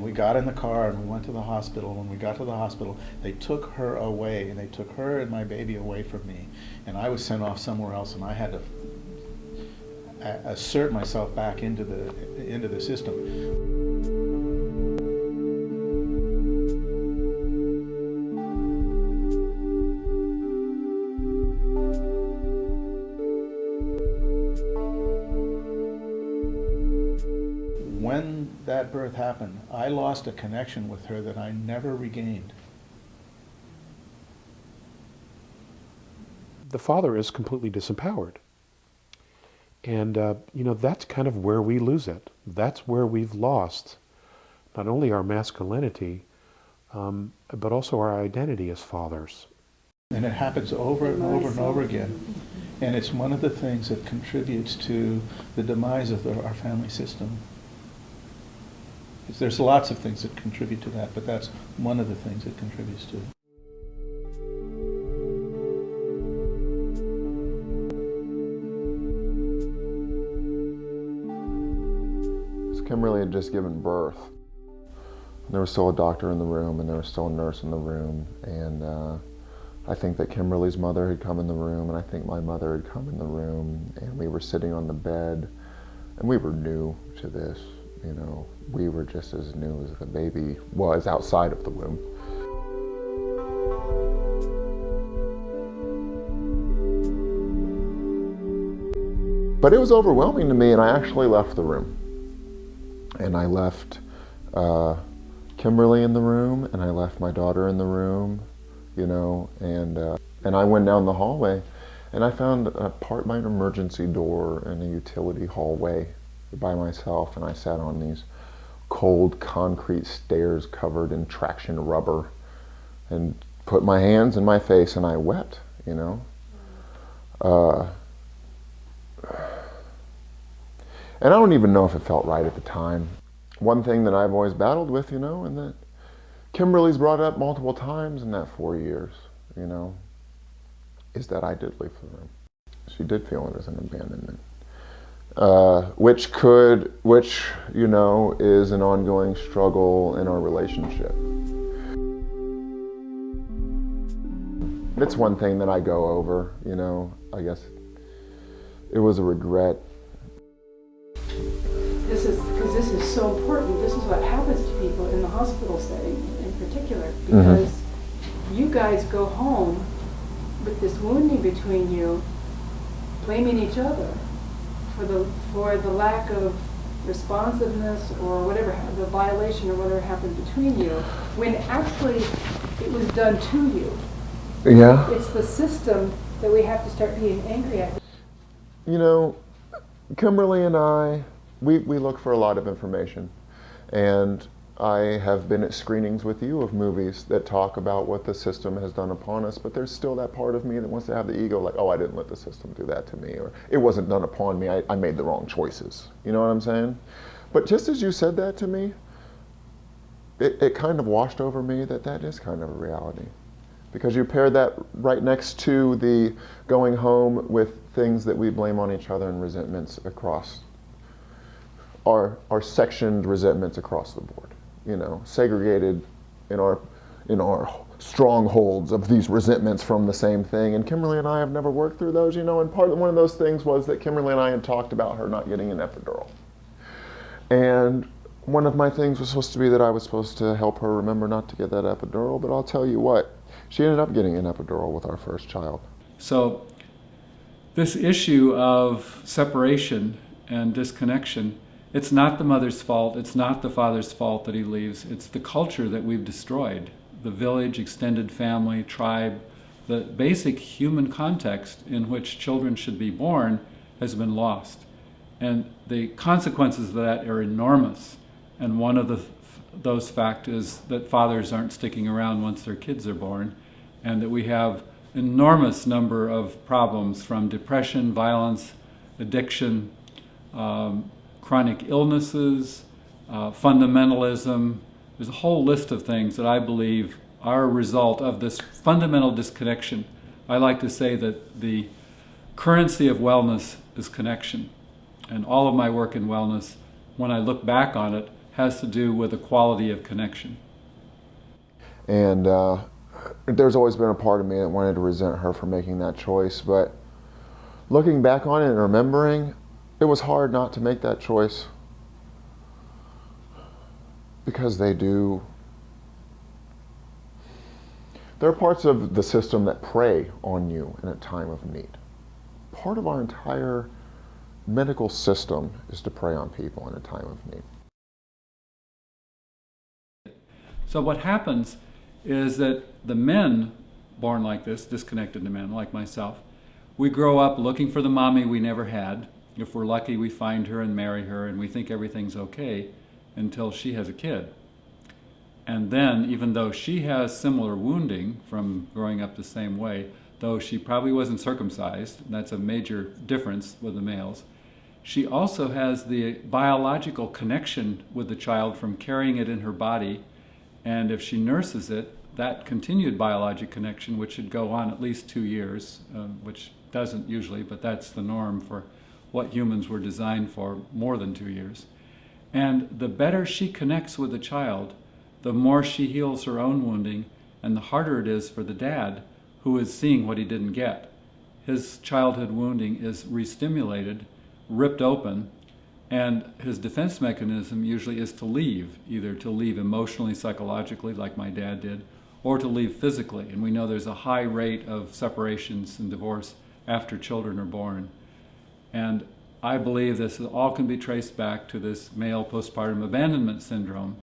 And we got in the car and we went to the hospital. When we got to the hospital, they took her away, and they took her and my baby away from me. And I was sent off somewhere else, and I had to assert myself back into the system. When that birth happened, I lost a connection with her that I never regained. The father is completely disempowered. And, that's kind of where we lose it. That's where we've lost not only our masculinity, but also our identity as fathers. And it happens over and over and over again. And it's one of the things that contributes to the demise of our family system. There's lots of things that contribute to that, but that's one of the things it contributes to. Kimberly had just given birth. There was still a doctor in the room, and there was still a nurse in the room, and I think that Kimberly's mother had come in the room, and I think my mother had come in the room, and we were sitting on the bed, and we were new to this. We were just as new as the baby was outside of the womb. But it was overwhelming to me, and I actually left the room. And I left Kimberly in the room, and I left my daughter in the room, and I went down the hallway, and I found my emergency door in a utility hallway by myself, and I sat on these cold concrete stairs covered in traction rubber and put my hands in my face, and I wept, And I don't even know if it felt right at the time. One thing that I've always battled with, and that Kimberly's brought up multiple times in that 4 years, is that I did leave the room. She did feel it as an abandonment. Which is an ongoing struggle in our relationship. It's one thing that I go over, I guess it was a regret. This is so important. This is what happens to people in the hospital setting in particular, because you guys go home with this wounding between you, blaming each other for the lack of responsiveness or whatever, the violation or whatever happened between you, when actually it was done to you. Yeah. It's the system that we have to start being angry at. Kimberly and I, we look for a lot of information, and I have been at screenings with you of movies that talk about what the system has done upon us, but there's still that part of me that wants to have the ego like, oh, I didn't let the system do that to me, or it wasn't done upon me, I made the wrong choices. You know what I'm saying? But just as you said that to me, it kind of washed over me that is kind of a reality. Because you pair that right next to the going home with things that we blame on each other and resentments across our sectioned resentments across the board, segregated in our strongholds of these resentments from the same thing. And Kimberly and I have never worked through those, and one of those things was that Kimberly and I had talked about her not getting an epidural. And one of my things was supposed to be that I was supposed to help her remember not to get that epidural, but I'll tell you what, she ended up getting an epidural with our first child. So this issue of separation and disconnection, it's not the mother's fault, it's not the father's fault that he leaves, it's the culture that we've destroyed. The village, extended family, tribe, the basic human context in which children should be born has been lost. And the consequences of that are enormous. And one of those facts is that fathers aren't sticking around once their kids are born, and that we have enormous number of problems from depression, violence, addiction, chronic illnesses, fundamentalism. There's a whole list of things that I believe are a result of this fundamental disconnection. I like to say that the currency of wellness is connection. And all of my work in wellness, when I look back on it, has to do with the quality of connection. And there's always been a part of me that wanted to resent her for making that choice, but looking back on it and remembering, it was hard not to make that choice, because there are parts of the system that prey on you in a time of need. Part of our entire medical system is to prey on people in a time of need. So what happens is that the men born like this, disconnected men like myself, we grow up looking for the mommy we never had. If we're lucky, we find her and marry her, and we think everything's okay until she has a kid. And then, even though she has similar wounding from growing up the same way, though she probably wasn't circumcised, and that's a major difference with the males, she also has the biological connection with the child from carrying it in her body, and if she nurses it, that continued biologic connection, which should go on at least 2 years, which doesn't usually, but that's the norm for what humans were designed for, more than 2 years. And the better she connects with the child, the more she heals her own wounding, and the harder it is for the dad who is seeing what he didn't get. His childhood wounding is re-stimulated, ripped open, and his defense mechanism usually is to leave, either to leave emotionally, psychologically, like my dad did, or to leave physically. And we know there's a high rate of separations and divorce after children are born. And I believe this all can be traced back to this male postpartum abandonment syndrome,